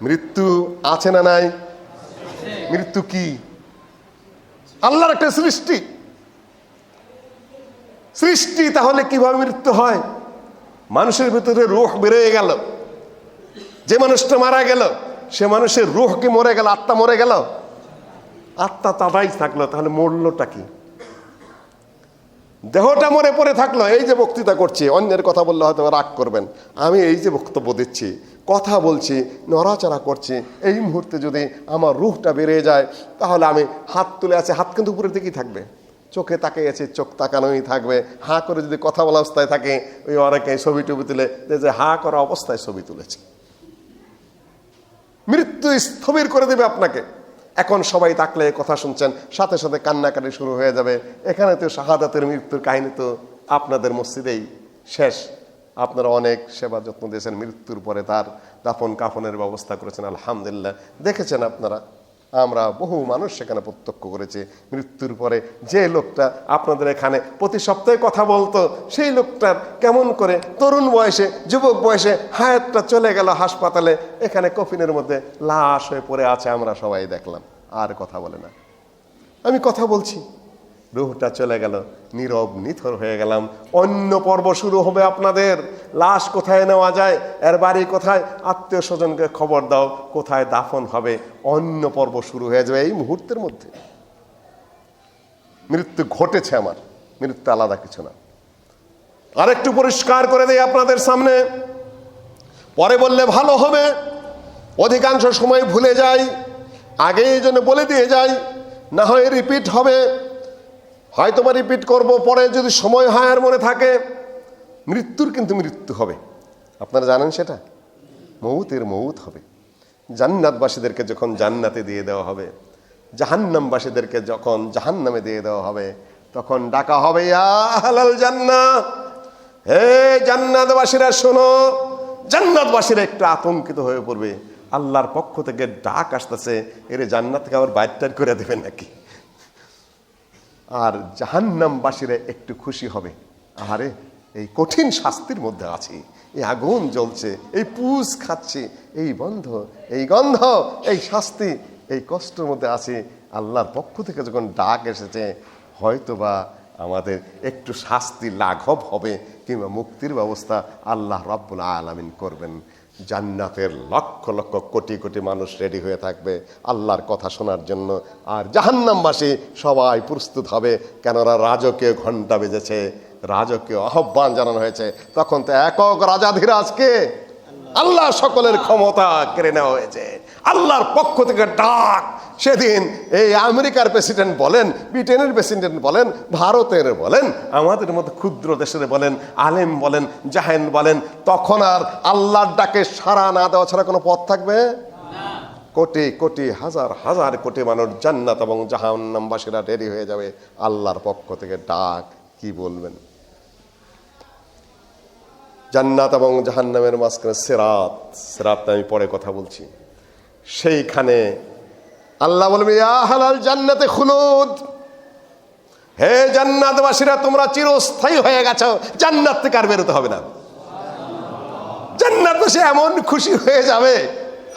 মৃত্যু আছে না নাই? মৃত্যু কি? আল্লাহর একটা সৃষ্টি। সৃষ্টি তাহলে কিভাবে মৃত্যু হয়? মানুষের ভিতরে রূহ বেরিয়ে গেল, যে মানুষটা মারা গেল সে মানুষের রূহ কি মরে গেল? আত্মা মরে গেল? আত্মা তাদাই থাকলো, তাহলে মরলোটা কি? দেহটা মরে পড়ে থাকলো। এই যে বক্তৃতা করছি, অন্যের কথা বললে হয়তো রাগ করবেন, আমি এই যে বক্তব্য দিচ্ছি, কথা বলছি, নড়াচড়া করছি, এই মুহূর্তে যদি আমার রূহটা বেরিয়ে যায় তাহলে আমি হাত তুলে আছে, হাত কিন্তু উপরের দিকেই থাকবে, চোখে তাকিয়েছে, চোখ তাকানোই থাকবে, হাঁ করে যদি কথা বলা অবস্থায় থাকে, ওই অনেকে ছবি টবি তুলে যে হাঁ করা অবস্থায় ছবি তুলেছে। মৃত্যু স্থবির করে দেবে আপনাকে। এখন সবাই তাকলে কথা শুনছেন, সাথে সাথে কান্নাকাটি শুরু হয়ে যাবে। এখানে তো শাহাদাতের মৃত্যুর কাহিনী তো আপনাদের মসজিদেই শেষ। আপনারা অনেক সেবা যত্ন দিয়েছেন, মৃত্যুর পরে তার দাফন কাফনের ব্যবস্থা করেছেন, আলহামদুলিল্লাহ। দেখেছেন আপনারা, আমরা বহু মানুষ সেখানে প্রত্যক্ষ করেছি। মৃত্যুর পরে যে লোকটা আপনাদের এখানে প্রতি সপ্তাহে কথা বলতো, সেই লোকটার কেমন করে তরুণ বয়সে, যুবক বয়সে হায়াতটা চলে গেল হাসপাতালে, এখানে কফিনের মধ্যে লাশ হয়ে পড়ে আছে, আমরা সবাই দেখলাম, আর কথা বলে না। আমি কথা বলছি, রুহটা চলে গেল, নীরব নিথর হয়ে গেলাম। অন্য পর্ব শুরু হবে আপনাদের। লাশ কোথায় নেওয়া যায়, এর বাড়ি কোথায়, আত্মীয় স্বজনকে খবর দাও, কোথায় দাফন হবে, অন্য পর্ব শুরু হয়ে যাবে এই মুহূর্তের মধ্যে। মৃত্যু ঘটেছে আমার, মৃত্যু আলাদা কিছু না। আরেকটু পরিষ্কার করে দেই আপনাদের সামনে, পরে বললে ভালো হবে, অধিকাংশ সময় ভুলে যাই, আগে এই জন্য বলে দিয়ে যাই, না হয় রিপিট হবে, হয়তো বা রিপিট করবো, পরে যদি সময় হয় আর মনে থাকে। মৃত্যুর কিন্তু মৃত্যু হবে, আপনারা জানেন সেটা। মৌতের মৌত হবে। জান্নাতবাসীদেরকে যখন জান্নাতে দিয়ে দেওয়া হবে, জাহান্নামবাসীদেরকে যখন জাহান্নামে দিয়ে দেওয়া হবে, তখন ডাকা হবে, ইয়া আহলাল জান্নাত, হে জান্নাতবাসীরা শোনো। জান্নাতবাসীরা একটু আতঙ্কিত হয়ে পড়বে, আল্লাহর পক্ষ থেকে ডাক আসতেছে, এর জান্নাত থেকে আবার বাইরটার করে দেবেন নাকি। আর জাহান্নামবাসীরা একটু খুশি হবে, আরে এই কঠিন শাস্তির মধ্যে আছি, এই আগুন জ্বলছে, এই পুষ খাচ্ছি, এই বন্ধ, এই গন্ধ, এই শাস্তি, এই কষ্টের মধ্যে আছি, আল্লাহর পক্ষ থেকে যখন ডাক এসেছে, হয়তোবা আমাদের একটু শাস্তি লাঘব হবে, কিংবা মুক্তির ব্যবস্থা আল্লাহ রাব্বুল আলামিন করবেন। জান্নাতের লক্ষ লক্ষ কোটি কোটি মানুষ রেডি হয়ে থাকবে আল্লাহর কথা শোনার জন্য। আর জাহান্নামবাসী সবাই প্রস্তুত হবে, কেননা রাজকীয় ঘণ্টা বেজেছে, রাজকীয় আহ্বান জানানো হয়েছে। তখন তো একক রাজাধিরাজকে আল্লাহ, সকলের ক্ষমতা কেড়ে নেওয়া হয়েছে, আল্লাহর পক্ষ থেকে ডাক। সেদিন এই আমেরিকার প্রেসিডেন্ট বলেন, ব্রিটেনের প্রেসিডেন্ট বলেন, ভারতের বলেন, আমাদের মতো ক্ষুদ্র দেশের বলেন, আলেম বলেন, জাহেল বলেন, তখন আর আল্লাহর ডাকে সাড়া না দেওয়া ছাড়া কোনো পথ থাকবে? কোটি কোটি হাজার হাজার কোটি মানুষ জান্নাত এবং জাহান্নামবাসীরা রেডি হয়ে যাবে, আল্লাহর পক্ষ থেকে ডাক। কি বলবেন? জান্নাত এবং জাহান্নামের মাঝখানে সিরাত, সিরাত আমি পরে কথা বলছি। সেইখানে আল্লাহ বলবে, ইয়া আহলাল জান্নাতে খুলুদ, হে জান্নাতবাসীরা তোমরা চিরস্থায়ী হয়ে গেছো, জান্নাত থেকে আর বেরোতে হবে না। জান্নাতবাসী এমন খুশি হয়ে যাবে,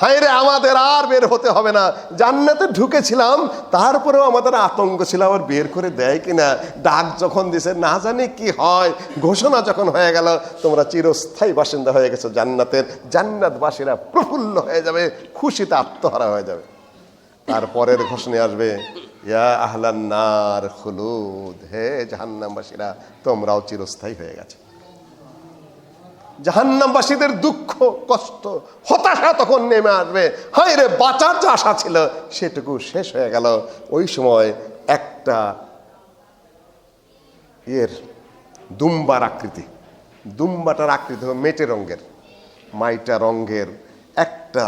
হায় রে আমাদের আর বের হতে হবে না। জান্নাতে ঢুকেছিলাম, তারপরেও আমাদের আতঙ্ক ছিল আবার বের করে দেয় কিনা। ডাক যখন দিছে, না জানি কি হয়, ঘোষণা যখন হয়ে গেল, তোমরা চিরস্থায়ী বাসিন্দা হয়ে গেছো জান্নাতের, জান্নাতবাসীরা প্রফুল্ল হয়ে যাবে, খুশিতে আত্মহারা হয়ে যাবে। তারপরের ঘোষণা আসবে, ইয়া আহলান নার খুলুদ, হে জাহান্নামবাসীরা তোমরাও চিরস্থায়ী হয়ে গেছো। জাহান্নামবাসীদের দুঃখ, কষ্ট, হতাশা তখন নেমে আসবে, হায় রে বাঁচার যে আশা ছিল সেটুকু শেষ হয়ে গেল। ওই সময় একটা দুম্বার আকৃতি, দুম্বাটার আকৃতি হবে মেটে রঙের, মাইটা রঙের একটা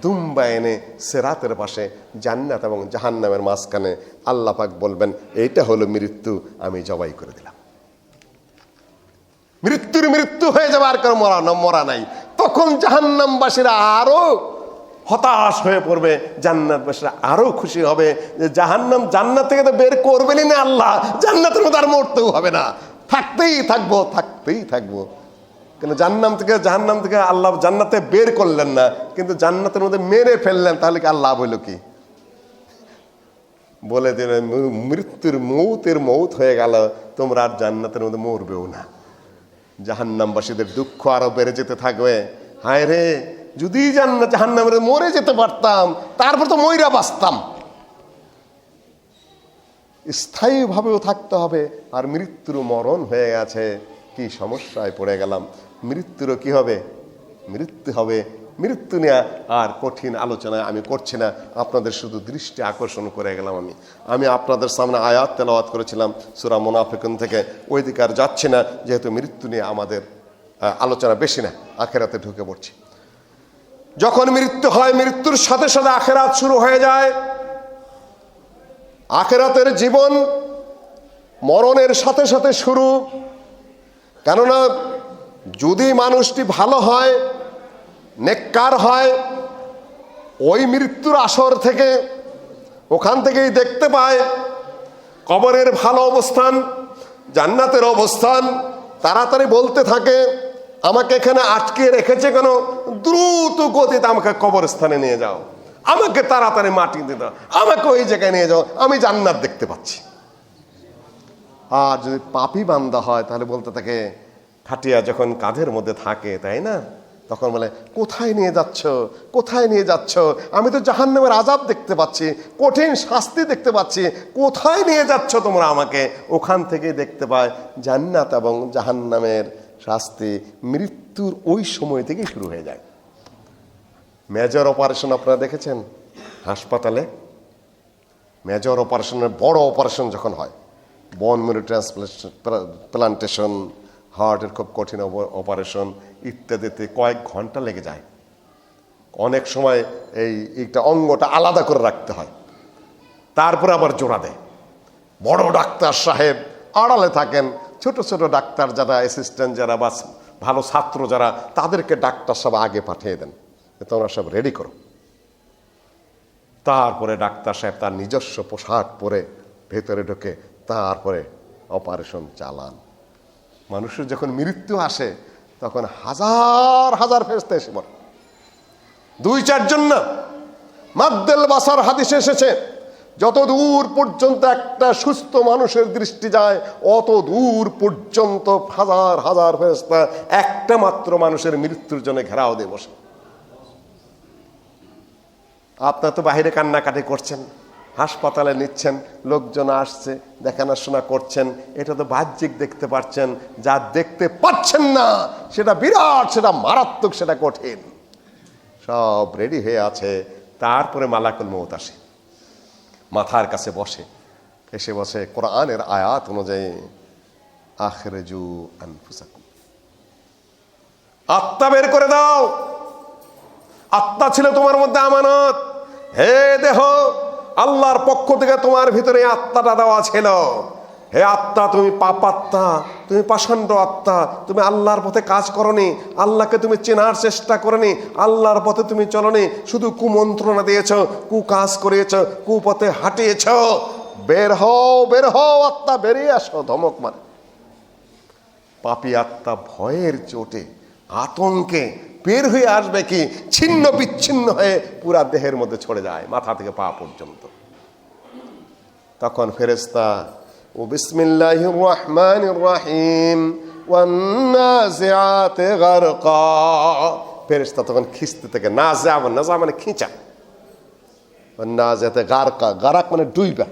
দুম্বা এনে সিরাতের পাশে জান্নাত এবং জাহান্নামের মাঝখানে আল্লাহ পাক বলবেন, এইটা হলো মৃত্যু, আমি জবাই করে দিলাম। মৃত্যুর মৃত্যু হয়ে যাবে, আর কারো মরা নাই। তখন জাহান্নামবাসীরা আরো হতাশ হয়ে পড়বে, জান্নাতবাসীরা আরো খুশি হবে যে জাহান্নাম জান্নাত থেকে তো বের করবেনই না আল্লাহ, জান্নাতের মধ্যে আর মরতেও হবে না, থাকতেই থাকবো, থাকতেই থাকবো। কিন্তু জাহান্নাম থেকে আল্লাহ জান্নাতে বের করলেন না, কিন্তু জান্নাতের মধ্যে মেরে ফেললেন, তাহলে কি আল্লাহ বলল কি? বলে দিলেন মৃত্যুর মৌত হয়ে গেল, তোমরা আর জান্নাতের মধ্যে মরবেও না। জাহান্নামবাসীদের দুঃখ আরো বেড়ে যেতে থাকবে। হায় রে, যদি জাহান্নামের মরে যেতে পারতাম, তারপর তো মইরা বাঁচতাম। স্থায়ীভাবেও থাকতে হবে, আর মৃত্যুর মরণ হয়ে গেছে, কি সমস্যায় পড়ে গেলাম। মৃত্যুরও কি হবে? মৃত্যু হবে। মৃত্যু নিয়ে আর কঠিন আলোচনায় আমি করছি না, আপনাদের শুধু দৃষ্টি আকর্ষণ করে গেলাম। আমি আপনাদের সামনে আয়াত তেলাওয়াত করেছিলাম সূরা মুনাফিকুন থেকে, ওই দিকে আর যাচ্ছি না, যেহেতু মৃত্যু নিয়ে আমাদের আলোচনা বেশি না, আখেরাতে ঢুকে পড়ছি। যখন মৃত্যু হয়, মৃত্যুর সাথে সাথে আখেরাত শুরু হয়ে যায়। আখেরাতের জীবন মরণের সাথে সাথে শুরু। কেননা যদি মানুষটি ভালো হয়, নেককার হয়, ওই মৃত্যুর আসর থেকে, ওখান থেকেই দেখতে পায় কবরের ভালো অবস্থান, জান্নাতের অবস্থান। তাড়াতাড়ি বলতে থাকে, আমাকে এখানে আটকে রেখেছে কেন? দ্রুত গতিতে আমাকে কবরস্থানে নিয়ে যাও, আমাকে তাড়াতাড়ি মাটি দিয়ে দাও, আমাকে ওই জায়গায় নিয়ে যাও, আমি জান্নাত দেখতে পাচ্ছি। আর যদি পাপী বান্দা হয়, তাহলে বলতে থাকে, খাটিয়া যখন কাঁধের মধ্যে থাকে, তাই না, তখন বলে, কোথায় নিয়ে যাচ্ছ, কোথায় নিয়ে যাচ্ছ? আমি তো জাহান্নামের আযাব দেখতে পাচ্ছি, কঠিন শাস্তি দেখতে পাচ্ছি, কোথায় নিয়ে যাচ্ছ তোমরা আমাকে? ওখান থেকে দেখতে পায় জান্নাত এবং জাহান্নামের শাস্তি মৃত্যুর ওই সময় থেকেই শুরু হয়ে যায়। মেজর অপারেশন আপনারা দেখেছেন হাসপাতালে? মেজর অপারেশনের বড় অপারেশন যখন হয়, বোন ম্যারো ট্রান্সপ্লান্টেশন, হার্টের খুব কঠিন অপারেশন ইত্যাদিতে কয়েক ঘন্টা লেগে যায়। অনেক সময় এইটা অঙ্গটা আলাদা করে রাখতে হয়, তারপরে আবার জোড়া দেয়। বড় ডাক্তার সাহেব আড়ালে থাকেন, ছোট ছোট ডাক্তার যারা, অ্যাসিস্ট্যান্ট যারা বা ভালো ছাত্র যারা, তাদেরকে ডাক্তার সব আগে পাঠিয়ে দেন, তোমরা সব রেডি করো। তারপরে ডাক্তার সাহেব তার নিজস্ব পোশাক পরে ভেতরে ঢোকে, তারপরে অপারেশন চালান। মানুষের যখন মৃত্যু আসে, তখন হাজার হাজার ফেরেশতা এসে পড়ে। 2-4 জন না, মাদ্দেল বাসার হাদিসে এসেছে, যত দূর পর্যন্ত একটা সুস্থ মানুষের দৃষ্টি যায়, অত দূর পর্যন্ত হাজার হাজার ফেরেশতা একটা মাত্র মানুষের মৃত্যুর জন্য ঘেরাও দিয়ে বসে। আপনার তো বাহিরে কান্নাকাটি করছেন, হাসপাতালে নিচ্ছেন, লোকজন আসছে, দেখাশোনা করছেন, এটা তো বাহ্যিক দেখতে পাচ্ছেন। যা দেখতে পাচ্ছেন না সেটা বিরাট, সেটা মারাত্মক, সেটা কঠিন। সব রেডি হয়ে আছে। তারপরে মালাকুল মউত আসে, মাথার কাছে বসে, এসে বসে কোরআনের আয়াত অনুযায়ী, আখরিজু আনফুসাকুম, আত্মা বের করে দাও। আত্মা ছিল তোমার মধ্যে আমানত। হে দেহ, আল্লাহর পক্ষ থেকে তোমার ভিতরে আত্মাটা দেওয়া ছিল। হে আত্মা, তুমি পাপাত্মা, তুমি পাষণ্ড আত্মা, তুমি আল্লাহর পথে কাজ করনি, আল্লাহকে তুমি চেনার চেষ্টা করনি, আল্লাহর পথে তুমি চলনি, শুধু কুমন্ত্রণা দিয়েছ, কুকাজ করিয়েছ, কুপথে হাঁটিয়েছ। বের হও, বের হও, আত্মা বেরিয়ে আসো, ধমক মারে। পাপী আত্মা ভয়ের চোটে, আতঙ্কে বের হয়ে আসবে কি, ছিন্ন বিচ্ছিন্ন হয়ে পুরা দেহের মধ্যে ছড়ে যায়, মাথা থেকে পা পর্যন্ত। তখন ফেরেশতা, ও বিসমিল্লাহির রহমানির রহিম ওয়ান নাজিআতি গারকা, ফেরেশতা তখন খিঁচতে থাকে। নাজা মানে খিঁচা, নাজিআতি গারকা, গারাক মানে ডুইবা।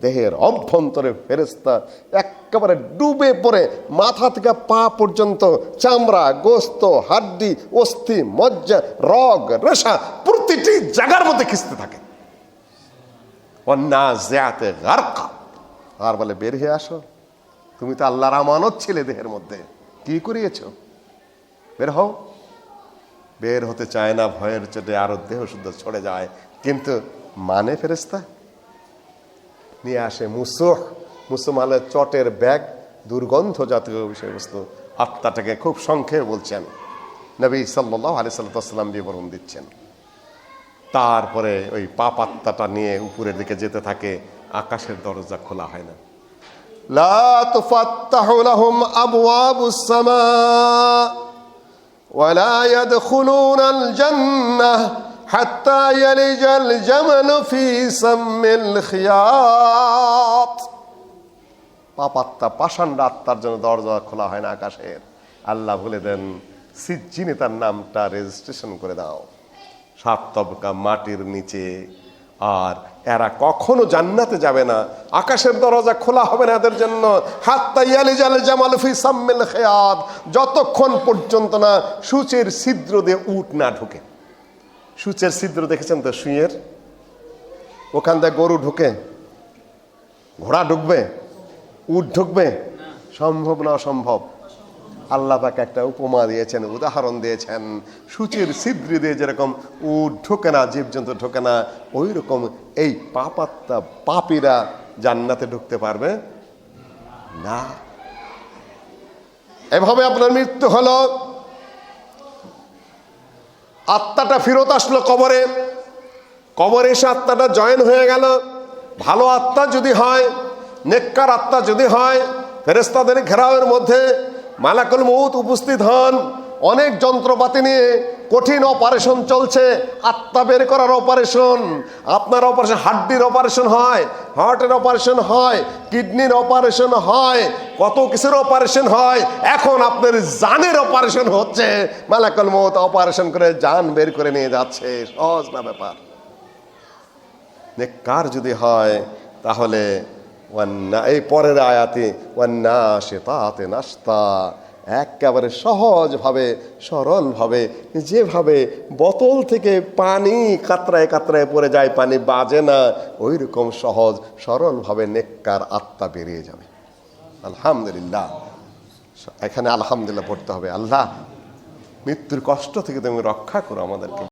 দেহের অভ্যন্তরে ফেরেশতা একেবারে ডুবে পড়ে, মাথা থেকে পা পর্যন্ত চামড়া, গোস্ত, হাড্ডি, অস্থি, মজ্জা, রগ, রেশা প্রতিটি জায়গার মধ্যে খিঁচতে থাকে। ওয়ান্নাজিআতি গারকা, আর বলে, বের হয়ে আসো, তুমি তো আল্লাহর আমানত ছিলে দেহের মধ্যে, কি করিয়েছ, বের হও। বের হতে চায় না, ভয়ের চোটে আরো দেহ শুদ্ধ ছড়ে যায়। কিন্তু মানে ফেরেশতা নিয়ে আসে মুসুমালে চটের ব্যাগ, দুর্গন্ধ জাতীয় বিষয়বস্তু। আত্মাটাকে খুব সংক্ষেপে বলছেন নবী সাল্লাল্লাহু আলাইহি সাল্লাম বিবরণ দিচ্ছেন। তারপরে ওই পাপ আত্মাটা নিয়ে উপরের দিকে যেতে থাকে। আকাশের দরজা খোলা হয় না। লা তুফাত্তাহু লাহুম আবওয়াবুস সামা, ওয়ালা ইয়াদখুলুনাল জান্নাহ হাত্তা ইয়ালিজাল জামালু ফি সাম্মিল খিয়াত। পাপাত্তা পাষাণ্ড আত্মার জন্য দরজা খোলা হয় না আকাশের। আল্লাহ বলে দেন, সিজ্জিনে তার নামটা রেজিস্ট্রেশন করে দাও 7 তবকা মাটির নিচে। আর এরা কখনো জান্নাতে যাবে না, আকাশের দরজা খোলা হবে না এদের জন্য। হাত্তা ইয়ালিজাল জামালু ফি সাম্মিল খিয়াত, যতক্ষণ পর্যন্ত না সূচের ছিদ্র দিয়ে উট না ঢুকে। সূচের ছিদ্র দেখেছেন তো সুঁয়ের, ওখান থেকে গরু ঢুকে, ঘোড়া ঢুকবে, উট ঢুকবে? সম্ভব না, অসম্ভব। আল্লাহ পাক একটা উপমা দিয়েছেন, উদাহরণ দিয়েছেন। সূচের ছিদ্র দিয়ে যেরকম উট ঢোকে না, জীবজন্তু ঢোকে না, ওই রকম এই পাপাত্তা পাপীরা জান্নাতে ঢুকতে পারবে না। এভাবে আপনার মৃত্যু হলো, আত্মাটা ফেরত আসলো কবরে, কবরে এসে আত্মাটা জয়েন হয়ে গেল। ভালো আত্মা যদি হয়, নেককার আত্মা যদি হয়, ফেরেশতাদের ঘেরাওয়ের মধ্যে মালাকুল মউত উপস্থিত হন, অনেক যন্ত্রপাতি নিয়ে কঠিন অপারেশন চলছে, আত্মা বের করার অপারেশন। আপনার অপারেশন, হাড্ডির অপারেশন হয়, হার্টের অপারেশন হয়, কিডনির অপারেশন হয়, কত কিছুর অপারেশন হয়। এখন আপনার জানের অপারেশন হচ্ছে, মালাকুল মউত অপারেশন করে জান বের করে নিয়ে যাচ্ছে। সহজ না ব্যাপার। নেককার যদি হয় তাহলে এই পরের আয়াতে ওয়ান্নাশিতাতে নাশতা, একেবারে সহজভাবে সরলভাবে, যেভাবে বোতল থেকে পানি কাতরায় কাতরায় পড়ে যায়, পানি বাজে না, ওই রকম সহজ সরলভাবে নেককার আত্মা বেরিয়ে যাবে। আলহামদুলিল্লাহ। এখানে আলহামদুলিল্লাহ পড়তে হবে। আল্লাহ, মৃত্যুর কষ্ট থেকে তুমি রক্ষা করো আমাদেরকে।